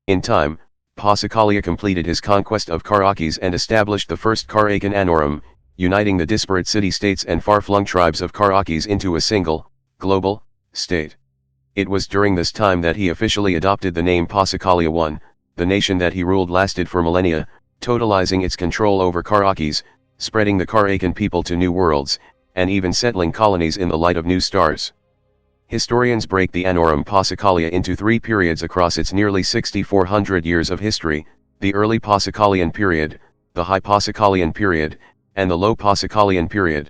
In time, Passacaglia completed his conquest of Karaakes and established the first Karakan Annorum, uniting the disparate city-states and far-flung tribes of Karaakes into a single, global, state. It was during this time that he officially adopted the name Passacaglia I. The nation that he ruled lasted for millennia, totalizing its control over Karaakes, spreading the Karakan people to new worlds, and even settling colonies in the light of new stars. Historians break the Anorm Pacala into three periods across its nearly 6,400 years of history: the early Passacagalian period, the high Passacagalian period, and the low Passacagalian period.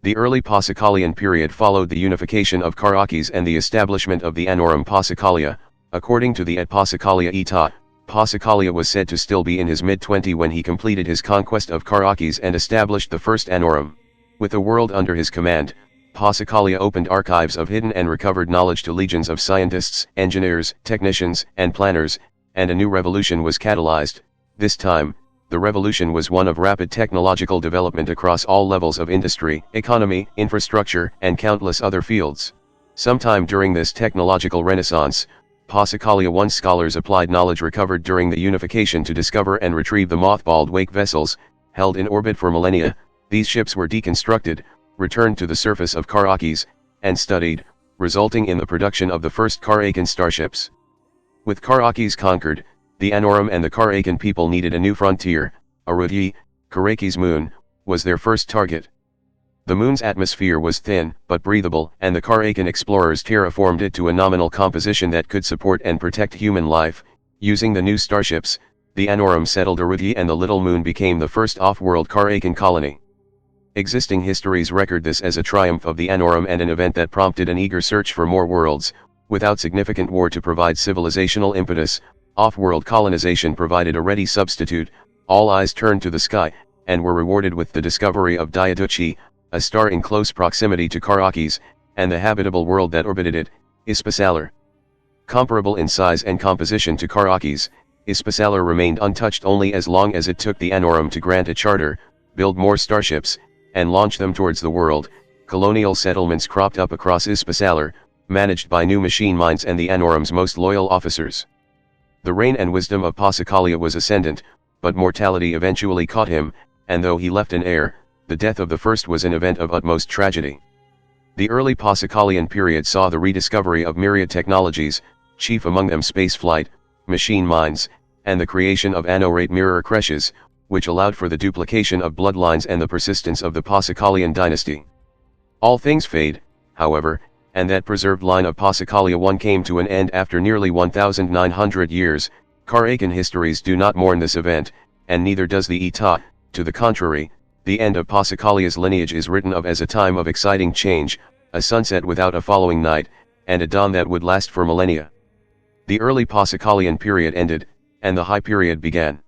The early Passacagalian period followed the unification of Karaakes and the establishment of the Anorm Pacala. According to the Et Passacaglia Eta, Passacaglia was said to still be in his mid-20s when he completed his conquest of Karaakes and established the first Annorum. With the world under his command, Passacaglia opened archives of hidden and recovered knowledge to legions of scientists, engineers, technicians, and planners, and a new revolution was catalyzed. This time, the revolution was one of rapid technological development across all levels of industry, economy, infrastructure, and countless other fields. Sometime during this technological renaissance, Passacaglia I scholars applied knowledge recovered during the unification to discover and retrieve the mothballed wake vessels, held in orbit for millennia. These ships were deconstructed, returned to the surface of Karaakes, and studied, resulting in the production of the first Karakan starships. With Karaakes conquered, the Annorum and the Karakan people needed a new frontier. Arudyi, Karaakes moon, was their first target. The moon's atmosphere was thin but breathable, and the Karakan explorers terraformed it to a nominal composition that could support and protect human life. Using the new starships, the Annorum settled Arudyi, and the little moon became the first off-world Karakan colony. Existing histories record this as a triumph of the Annorum and an event that prompted an eager search for more worlds. Without significant war to provide civilizational impetus, off-world colonization provided a ready substitute. All eyes turned to the sky, and were rewarded with the discovery of Diaduchi, a star in close proximity to Karaakes, and the habitable world that orbited it, Ispasalar. Comparable in size and composition to Karaakes, Ispasalar remained untouched only as long as it took the Annorum to grant a charter, build more starships, and launch them towards the world. Colonial settlements cropped up across Ispasalar, managed by new machine minds and the Annorum's most loyal officers. The reign and wisdom of Passacaglia was ascendant, but mortality eventually caught him, and though he left an heir, the death of the first was an event of utmost tragedy. The early Passacagalian period saw the rediscovery of myriad technologies, chief among them spaceflight, machine minds, and the creation of anorate mirror creches, which allowed for the duplication of bloodlines and the persistence of the Passacagalian dynasty. All things fade, however, and that preserved line of Passacaglia I came to an end after nearly 1,900 years. Karakan histories do not mourn this event, and neither does the Eta. To the contrary, the end of Passacaglia's lineage is written of as a time of exciting change, a sunset without a following night, and a dawn that would last for millennia. The early Passacagalian period ended, and the high period began.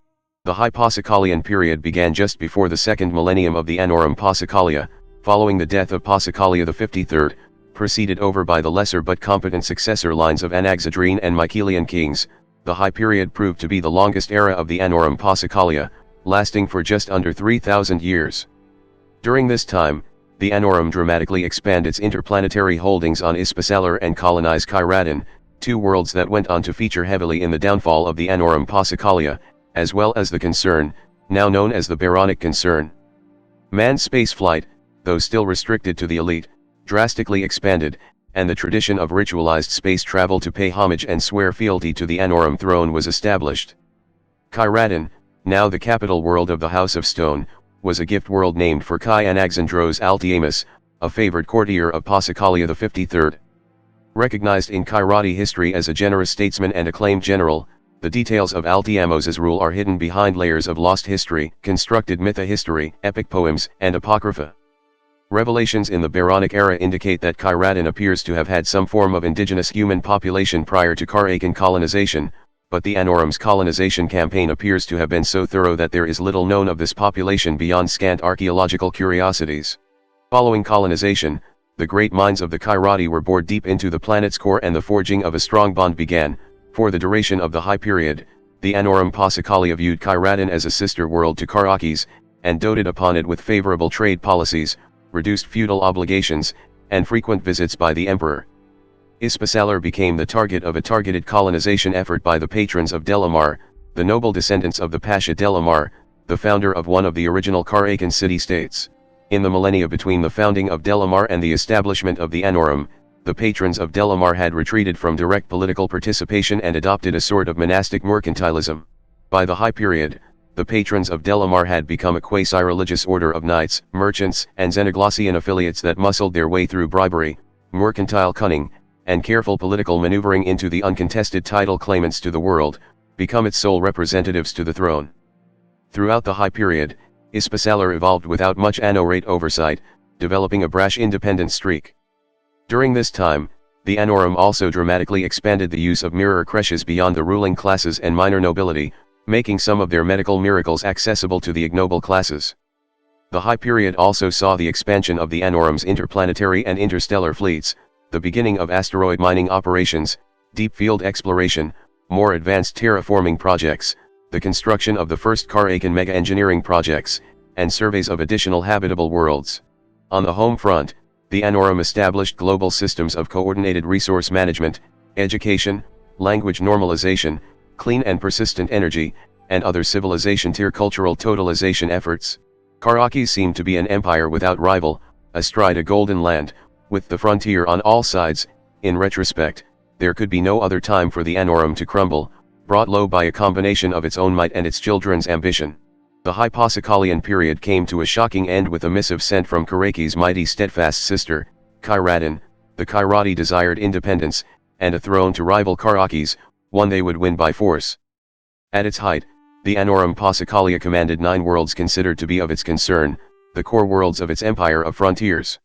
The high Passacagalian period began just before the second millennium of the Anorm Pacala, following the death of Passacaglia III, preceded over by the lesser but competent successor lines of Anaxadrene and Mycelian kings. The high period proved to be the longest era of the Anorm Pacala, lasting for just under 3,000 years. During this time, the Annorum dramatically expanded its interplanetary holdings on Ispasalar and colonized Kairadin, two worlds that went on to feature heavily in the downfall of the Anorm Pacala, as well as the concern, now known as the Baronic concern. Manned spaceflight, though still restricted to the elite, drastically expanded, and the tradition of ritualized space travel to pay homage and swear fealty to the Annorum throne was established. Kairadin, now the capital world of the House of Stone, was a gift world named for Kai Anaxandros Altiamus, a favored courtier of Passacaglia III. Recognized in Kairati history as a generous statesman and acclaimed general, the details of Altiamos's rule are hidden behind layers of lost history, constructed mythohistory, epic poems, and apocrypha. Revelations in the Baronic era indicate that Kairadin appears to have had some form of indigenous human population prior to Karakan colonization, but the Annorum's colonization campaign appears to have been so thorough that there is little known of this population beyond scant archaeological curiosities. Following colonization, the great minds of the Kairati were bored deep into the planet's core and the forging of a strong bond began. For the duration of the high period, the Anorm Pacala viewed Kairadin as a sister world to Karaakes, and doted upon it with favorable trade policies, reduced feudal obligations, and frequent visits by the emperor. Ispasalar became the target of a targeted colonization effort by the patrons of Delamar, the noble descendants of the Pasha Delamar, the founder of one of the original Karakan city-states. In the millennia between the founding of Delamar and the establishment of the Annorum, the patrons of Delamar had retreated from direct political participation and adopted a sort of monastic mercantilism. By the High Period, the patrons of Delamar had become a quasi-religious order of knights, merchants, and Xenoglossian affiliates that muscled their way through bribery, mercantile cunning, and careful political maneuvering into the uncontested title claimants to the world, become its sole representatives to the throne. Throughout the High Period, Ispasalar evolved without much Anorate oversight, developing a brash independent streak. During this time, the Annorum also dramatically expanded the use of mirror creches beyond the ruling classes and minor nobility, making some of their medical miracles accessible to the ignoble classes. The High Period also saw the expansion of the Annorum's interplanetary and interstellar fleets, the beginning of asteroid mining operations, deep field exploration, more advanced terraforming projects, the construction of the first Karakan mega-engineering projects, and surveys of additional habitable worlds. On the home front, the Annorum established global systems of coordinated resource management, education, language normalization, clean and persistent energy, and other civilization-tier cultural totalization efforts. Karakis seemed to be an empire without rival, astride a golden land, with the frontier on all sides. In retrospect, there could be no other time for the Annorum to crumble, brought low by a combination of its own might and its children's ambition. The High Passacaglian period came to a shocking end with a missive sent from Karaki's mighty steadfast sister, Kairadin. The Kairati desired independence, and a throne to rival Karakis, one they would win by force. At its height, the Anorm Pacala commanded 9 worlds considered to be of its concern, the core worlds of its empire of frontiers.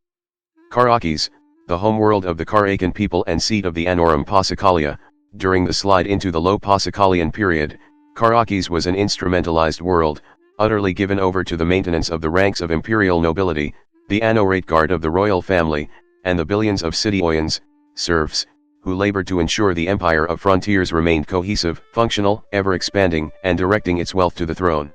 Karakis, the homeworld of the Karakan people and seat of the Anorm Pacala, during the slide into the low Passacaglian period, Karakis was an instrumentalized world, utterly given over to the maintenance of the ranks of imperial nobility, the Anorate guard of the royal family, and the billions of Cityoians, serfs, who labored to ensure the empire of frontiers remained cohesive, functional, ever-expanding, and directing its wealth to the throne.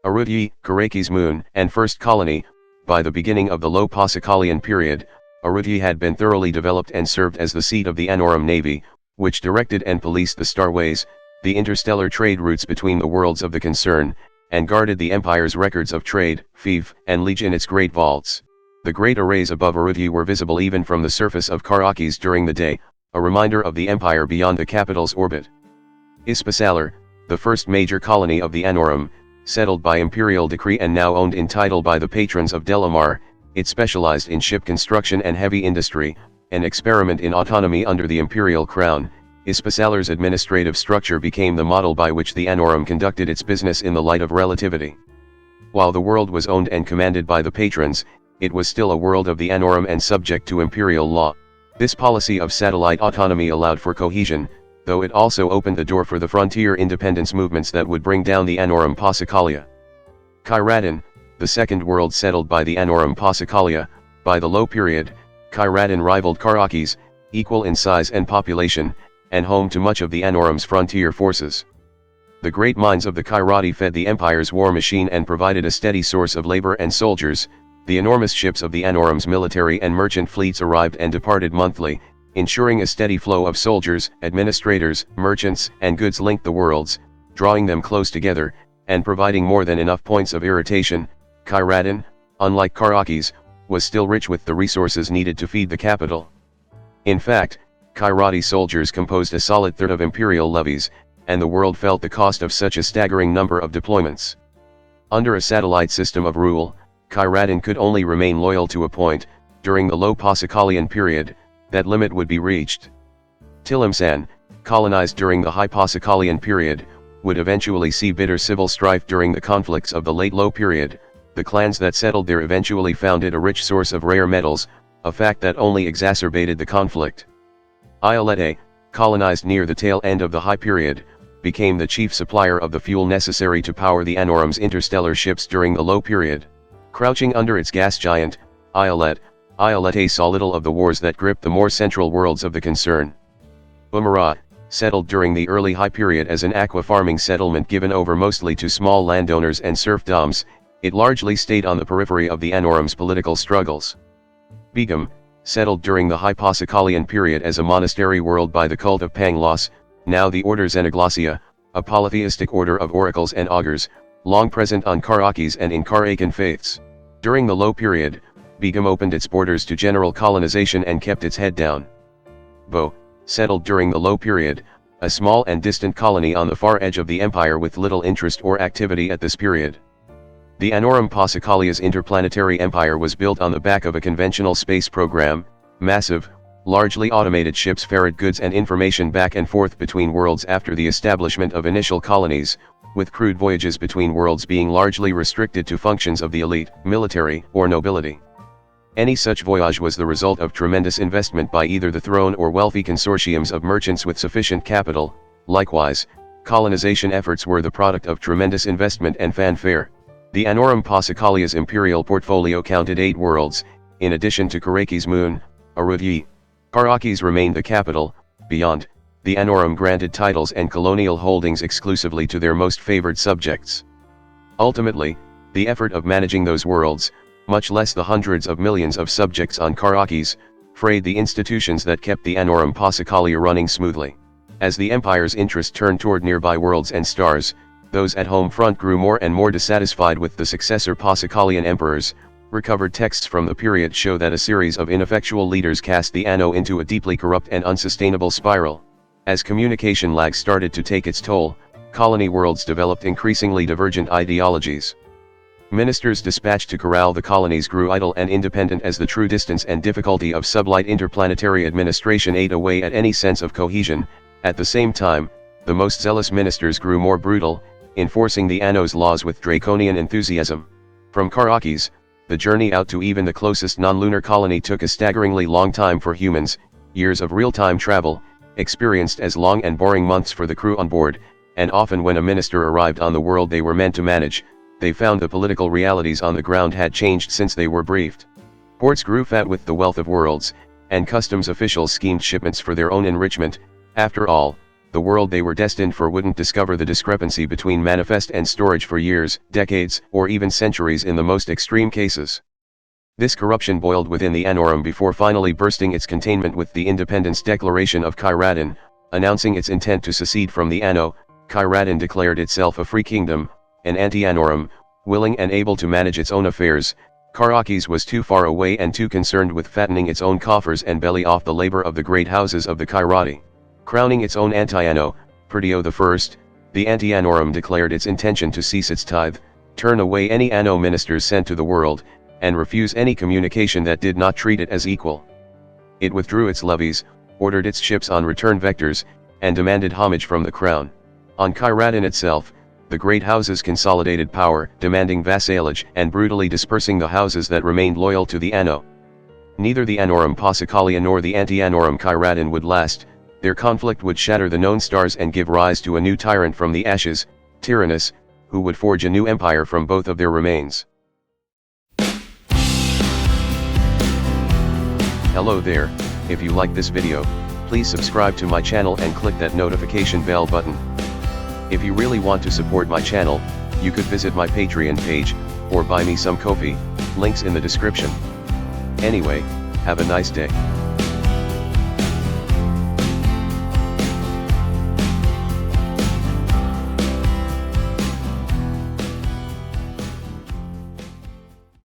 Arudyi, Karaki's moon and first colony, by the beginning of the low Passacaglian period, Arudyi had been thoroughly developed and served as the seat of the Annorum navy, which directed and policed the starways, the interstellar trade routes between the worlds of the concern, and guarded the empire's records of trade, fief, and liege in its great vaults. The great arrays above Arudyi were visible even from the surface of Karakis during the day, a reminder of the empire beyond the capital's orbit. Ispasalar, the first major colony of the Annorum, settled by imperial decree and now owned in title by the patrons of Delamar, it specialized in ship construction and heavy industry, an experiment in autonomy under the imperial crown. Ispasalar's administrative structure became the model by which the Annorum conducted its business in the light of relativity. While the world was owned and commanded by the patrons, it was still a world of the Annorum and subject to imperial law. This policy of satellite autonomy allowed for cohesion, though it also opened the door for the frontier independence movements that would bring down the Anorm Pacala. Kairadin, the second world settled by the Annorum Pacala, by the low period, Kairadin rivaled Karakis, equal in size and population, and home to much of the Annorum's frontier forces. The great mines of the Kairati fed the empire's war machine and provided a steady source of labor and soldiers. The enormous ships of the Annorum's military and merchant fleets arrived and departed monthly, ensuring a steady flow of soldiers, administrators, merchants, and goods linked the worlds, drawing them close together, and providing more than enough points of irritation. Kairadin, unlike Karakis, was still rich with the resources needed to feed the capital. In fact, Kairati soldiers composed a solid third of imperial levies, and the world felt the cost of such a staggering number of deployments. Under a satellite system of rule, Kairadin could only remain loyal to a point. During the low Passacaglian period, that limit would be reached. Tilimsan, colonized during the high Passacaglian period, would eventually see bitter civil strife during the conflicts of the late low period. The clans that settled there eventually founded a rich source of rare metals, a fact that only exacerbated the conflict. Iolete, colonized near the tail end of the high period, became the chief supplier of the fuel necessary to power the Annorum's interstellar ships during the low period. Crouching under its gas giant, Iolete saw little of the wars that gripped the more central worlds of the concern. Umara, settled during the early high period as an aqua farming settlement given over mostly to small landowners and serfdoms, it largely stayed on the periphery of the Annorum's political struggles. Begum, settled during the High Passacaglian period as a monastery world by the cult of Pangloss, now the order Xenoglossia, a polytheistic order of oracles and augurs, long present on Karakis and in Karakan faiths. During the Low period, Begum opened its borders to general colonization and kept its head down. Bo, settled during the Low period, a small and distant colony on the far edge of the empire with little interest or activity at this period. The Anorm Pacaglia's interplanetary empire was built on the back of a conventional space program. Massive, largely automated ships ferried goods and information back and forth between worlds after the establishment of initial colonies, with crewed voyages between worlds being largely restricted to functions of the elite, military, or nobility. Any such voyage was the result of tremendous investment by either the throne or wealthy consortiums of merchants with sufficient capital. Likewise, colonization efforts were the product of tremendous investment and fanfare. The Anorm Pacaglia's imperial portfolio counted 8 worlds, in addition to Karaki's moon, Arudyi. Karakis remained the capital. Beyond, the Annorum granted titles and colonial holdings exclusively to their most favored subjects. Ultimately, the effort of managing those worlds, much less the hundreds of millions of subjects on Karakis, frayed the institutions that kept the Anorm Pacaglia running smoothly. As the empire's interest turned toward nearby worlds and stars, those at home front grew more and more dissatisfied with the successor Passacaglian emperors. Recovered texts from the period show that a series of ineffectual leaders cast the Anno into a deeply corrupt and unsustainable spiral. As communication lag started to take its toll, colony worlds developed increasingly divergent ideologies. Ministers dispatched to corral the colonies grew idle and independent as the true distance and difficulty of sublight interplanetary administration ate away at any sense of cohesion. At the same time, the most zealous ministers grew more brutal, enforcing the Anno's laws with draconian enthusiasm. From Karakis, the journey out to even the closest non-lunar colony took a staggeringly long time for humans, years of real-time travel, experienced as long and boring months for the crew on board, and often when a minister arrived on the world they were meant to manage, they found the political realities on the ground had changed since they were briefed. Ports grew fat with the wealth of worlds, and customs officials schemed shipments for their own enrichment. After all, the world they were destined for wouldn't discover the discrepancy between manifest and storage for years, decades, or even centuries in the most extreme cases. This corruption boiled within the Annorum before finally bursting its containment with the Independence Declaration of Kairadin, announcing its intent to secede from the Anno. Kairadin declared itself a free kingdom, an anti-Annorum, willing and able to manage its own affairs. Karakis was too far away and too concerned with fattening its own coffers and belly off the labor of the great houses of the Kairati. Crowning its own anti-Anno, Perdio I, the anti-Annorum declared its intention to cease its tithe, turn away any Anno ministers sent to the world, and refuse any communication that did not treat it as equal. It withdrew its levies, ordered its ships on return vectors, and demanded homage from the crown. On Kairadin itself, the great houses consolidated power, demanding vassalage and brutally dispersing the houses that remained loyal to the Anno. Neither the Anorm Pacaglia nor the anti-Annorum Kairadin would last. Their conflict would shatter the known stars and give rise to a new tyrant from the ashes, Tyrannus, who would forge a new empire from both of their remains. Hello there, if you like this video, please subscribe to my channel and click that notification bell button. If you really want to support my channel, you could visit my Patreon page, or buy me some coffee, links in the description. Anyway, have a nice day.